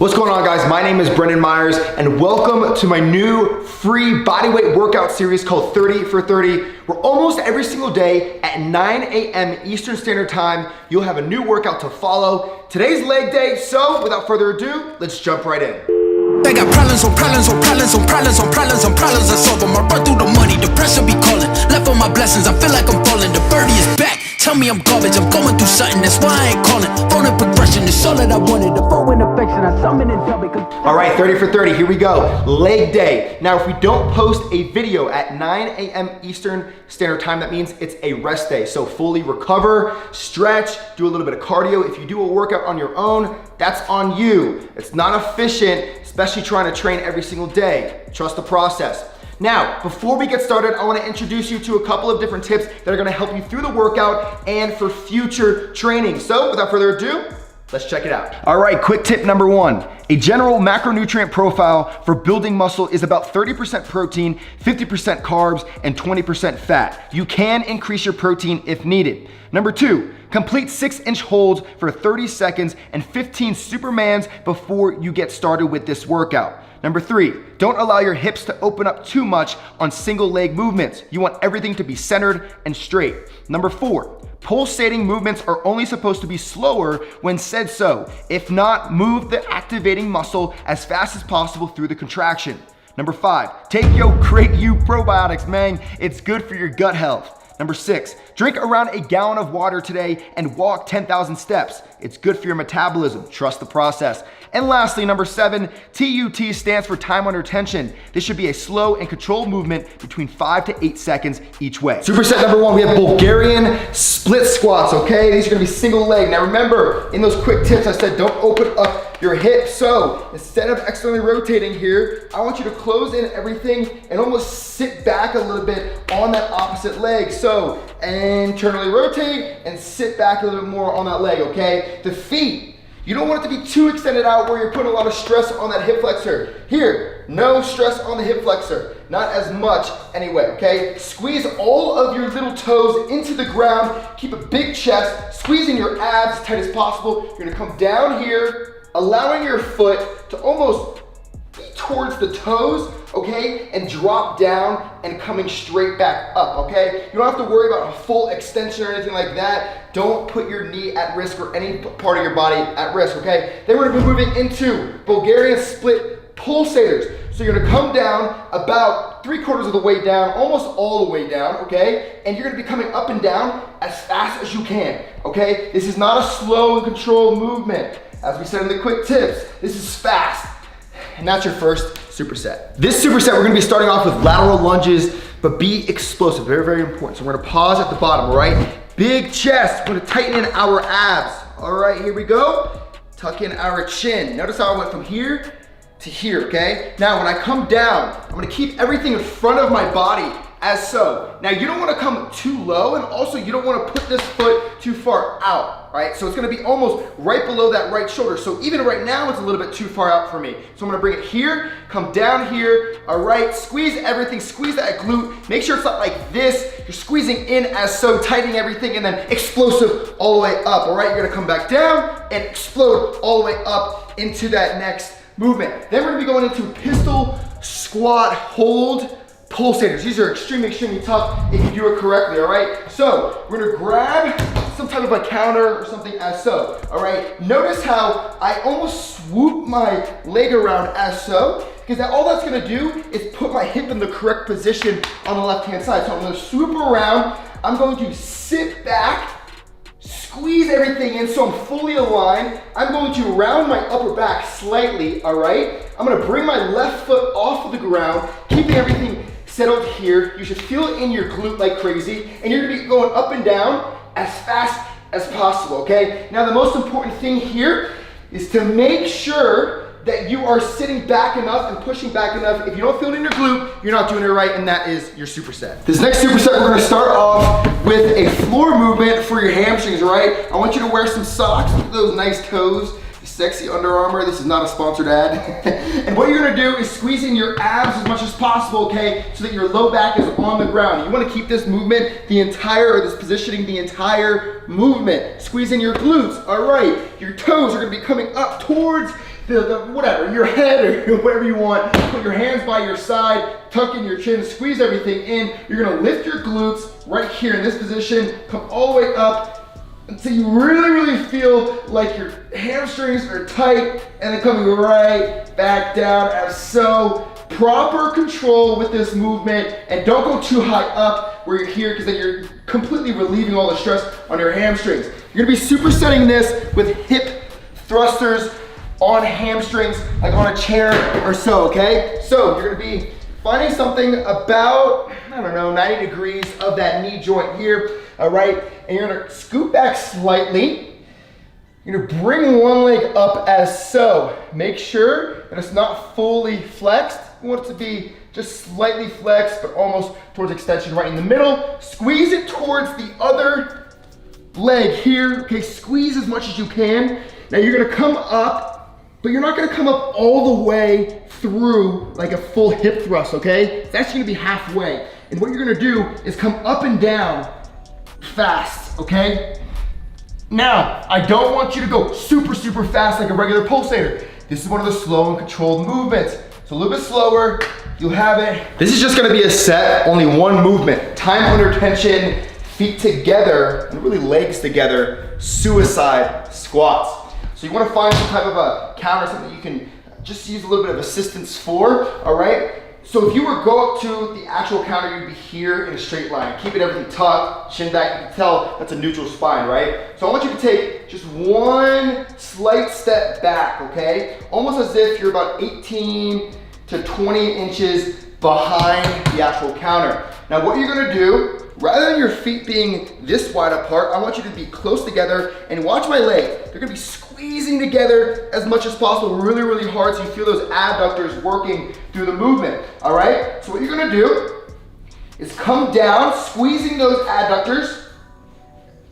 What's going on, guys? My name is Brendan Myers and welcome to my new free bodyweight workout series called 30 for 30, where almost every single day at 9 a.m. Eastern Standard Time, you'll have a new workout to follow. Today's leg day, so without further ado, let's jump right in. They got problems on problems on problems on problems on problems on problems. I solve them. I run through the money, the pressure be calling. Left on my blessings, I feel like I'm falling. The birdie is back. Tell me I'm garbage, I'm going through something, that's why I ain't calling. Phone and progression is all that I wanted. The phone and affection, I summon and tell me. All right, 30 for 30, here we go. Leg day. Now, if we don't post a video at 9 a.m. Eastern Standard Time, that means it's a rest day. So fully recover, stretch, do a little bit of cardio. If you do a workout on your own, that's on you. It's not efficient, especially trying to train every single day. Trust the process. Now, before we get started, I want to introduce you to a couple of different tips that are going to help you through the workout and for future training. So without further ado, let's check it out. All right, quick tip number one. A general macronutrient profile for building muscle is about 30% protein, 50% carbs, and 20% fat. You can increase your protein if needed. Number two, complete 6-inch holds for 30 seconds and 15 Supermans before you get started with this workout. Number three, don't allow your hips to open up too much on single leg movements. You want everything to be centered and straight. Number four, pulsating movements are only supposed to be slower when said so. If not, move the activating muscle as fast as possible through the contraction. Number five, take your Great U probiotics, man. It's good for your gut health. Number six, drink around a gallon of water today and walk 10,000 steps. It's good for your metabolism. Trust the process. And lastly, number seven, TUT stands for time under tension. This should be a slow and controlled movement between 5 to 8 seconds each way. Superset number one, we have Bulgarian split squats, okay? These are gonna be single leg. Now remember, in those quick tips, I said don't open up your hips. So instead of externally rotating here, I want you to close in everything and almost sit back a little bit on that opposite leg. So internally rotate and sit back a little bit more on that leg, okay? The feet, you don't want it to be too extended out where you're putting a lot of stress on that hip flexor. Here, no stress on the hip flexor. Not as much anyway, okay? Squeeze all of your little toes into the ground. Keep a big chest, squeezing your abs as tight as possible. You're gonna come down here, allowing your foot to almost be towards the toes, okay? And drop down and coming straight back up, okay? You don't have to worry about a full extension or anything like that. Don't put your knee at risk or any part of your body at risk, okay? Then we're gonna be moving into Bulgarian split pulsators. So you're gonna come down about 3/4 of the way down, almost all the way down, okay? And you're gonna be coming up and down as fast as you can, okay? This is not a slow and controlled movement. As we said in the quick tips, this is fast. And that's your first superset. This superset, we're gonna be starting off with lateral lunges, but be explosive, very, very important. So we're gonna pause at the bottom, all right? Big chest, we're gonna tighten in our abs. All right, here we go. Tuck in our chin. Notice how I went from here to here, okay? Now, when I come down, I'm gonna keep everything in front of my body as so. Now, you don't wanna come too low, and also you don't wanna put this foot too far out, right? So it's gonna be almost right below that right shoulder. So even right now, it's a little bit too far out for me. So I'm gonna bring it here, come down here, all right? Squeeze everything, squeeze that glute. Make sure it's not like this. You're squeezing in as so, tightening everything, and then explosive all the way up, all right? You're gonna come back down and explode all the way up into that next movement. Then we're gonna be going into pistol squat hold pulsators. These are extremely, extremely tough if you do it correctly, all right? So we're gonna grab some type of a counter or something as so, all right? Notice how I almost swoop my leg around as so, because all that's gonna do is put my hip in the correct position on the left-hand side. So I'm gonna swoop around, I'm going to sit back, squeeze everything in so I'm fully aligned. I'm going to round my upper back slightly, all right? I'm gonna bring my left foot off of the ground, keeping everything settled here. You should feel it in your glute like crazy, and you're gonna be going up and down as fast as possible, okay? Now, the most important thing here is to make sure that you are sitting back enough and pushing back enough. If you don't feel it in your glute, you're not doing it right, and that is your superset. This next superset, we're gonna start off with a floor movement for your hamstrings, all right? I want you to wear some socks with those nice toes. Sexy Under Armour, this is not a sponsored ad. And what you're gonna do is squeeze in your abs as much as possible, okay? So that your low back is on the ground. You wanna keep this movement or this positioning the entire movement. Squeeze in your glutes, all right. Your toes are gonna be coming up towards whatever, your head or whatever you want. Put your hands by your side, tuck in your chin, squeeze everything in. You're gonna lift your glutes right here in this position, come all the way up until you really feel like your hamstrings are tight, and then coming right back down as so. Proper control with this movement, and don't go too high up where you're here, because then you're completely relieving all the stress on your hamstrings. You're gonna be supersetting this with hip thrusters on hamstrings, like on a chair or so, okay? So you're gonna be finding something about, I don't know, 90 degrees of that knee joint here, all right? And you're gonna scoot back slightly. You're gonna bring one leg up as so. Make sure that it's not fully flexed. You want it to be just slightly flexed, but almost towards extension right in the middle. Squeeze it towards the other leg here. Okay, squeeze as much as you can. Now you're gonna come up, but you're not gonna come up all the way through like a full hip thrust, okay? It's actually gonna be halfway. And what you're gonna do is come up and down fast, okay? Now, I don't want you to go super fast like a regular pulsator. This is one of the slow and controlled movements. So a little bit slower, you'll have it. This is just gonna be a set, only one movement. Time under tension, feet together, and really legs together, suicide squats. So you wanna find some type of a counter, something you can just use a little bit of assistance for, all right? So if you were to go up to the actual counter, you'd be here in a straight line. Keeping everything tucked, chin back, you can tell that's a neutral spine, right? So I want you to take just one slight step back, okay? Almost as if you're about 18 to 20 inches behind the actual counter. Now what you're gonna do, rather than your feet being this wide apart, I want you to be close together and watch my leg. They're gonna be squeezing together as much as possible, really hard, so you feel those adductors working through the movement, all right? So what you're gonna do is come down, squeezing those adductors,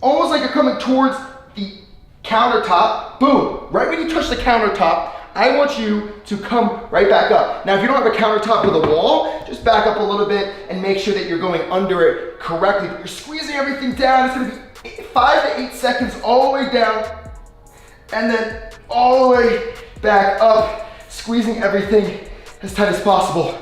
almost like you're coming towards the countertop. Boom, right when you touch the countertop, I want you to come right back up. Now, if you don't have a countertop with a wall, just back up a little bit and make sure that you're going under it correctly. But you're squeezing everything down. It's gonna be 5 to 8 seconds all the way down, and then all the way back up, squeezing everything as tight as possible.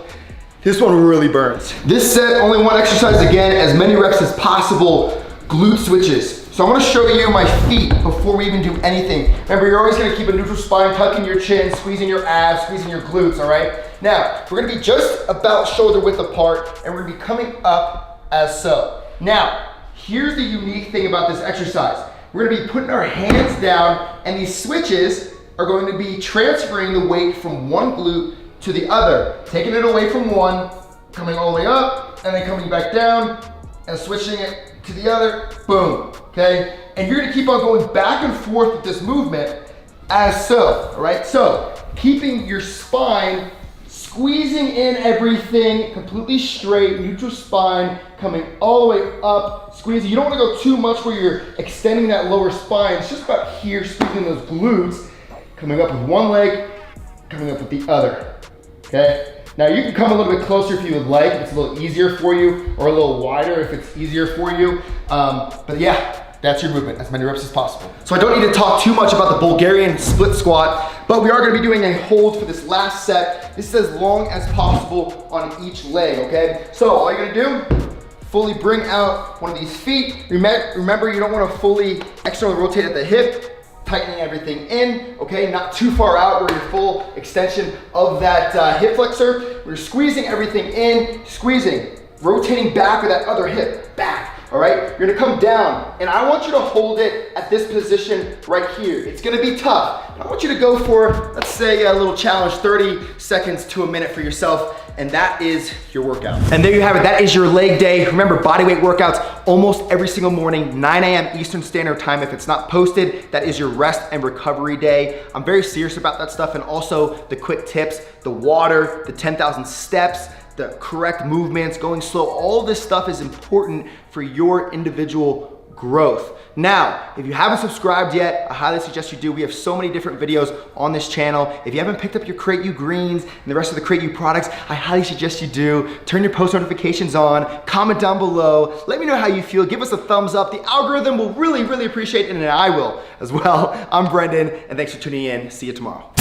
This one really burns. This set, only one exercise again, as many reps as possible, glute switches. So I wanna show you my feet before we even do anything. Remember, you're always gonna keep a neutral spine, tucking your chin, squeezing your abs, squeezing your glutes, all right? Now, we're gonna be just about shoulder width apart, and we're gonna be coming up as so. Now, here's the unique thing about this exercise. We're gonna be putting our hands down, and these switches are going to be transferring the weight from one glute to the other, taking it away from one, coming all the way up, and then coming back down, and switching it to the other, boom, okay? And you're gonna keep on going back and forth with this movement as so, all right? So, keeping your spine, squeezing in everything, completely straight, neutral spine, coming all the way up, squeezing. You don't wanna go too much where you're extending that lower spine. It's just about here, squeezing those glutes, coming up with one leg, coming up with the other, okay? Now you can come a little bit closer if you would like, if it's a little easier for you, or a little wider if it's easier for you. But yeah, that's your movement, as many reps as possible. So I don't need to talk too much about the Bulgarian split squat, but we are gonna be doing a hold for this last set. This is as long as possible on each leg, okay? So all you're gonna do, fully bring out one of these feet. Remember, you don't wanna fully externally rotate at the hip, tightening everything in, okay? Not too far out where you're full extension of that hip flexor. We're squeezing everything in, squeezing, rotating back with that other hip, back, all right? You're gonna come down, and I want you to hold it at this position right here. It's gonna be tough. I want you to go for, let's say, a little challenge, 30 seconds to a minute for yourself, and that is your workout. And there you have it, that is your leg day. Remember, bodyweight workouts almost every single morning, 9 a.m. Eastern Standard Time. If it's not posted, that is your rest and recovery day. I'm very serious about that stuff, and also the quick tips, the water, the 10,000 steps, the correct movements, going slow. All this stuff is important for your individual growth. Now, if you haven't subscribed yet, I highly suggest you do. We have so many different videos on this channel. If you haven't picked up your Create You greens and the rest of the Create You products, I highly suggest you do. Turn your post notifications on, comment down below, let me know how you feel, give us a thumbs up. The algorithm will really appreciate it, and I will as well. I'm Brendan, and thanks for tuning in. See you tomorrow.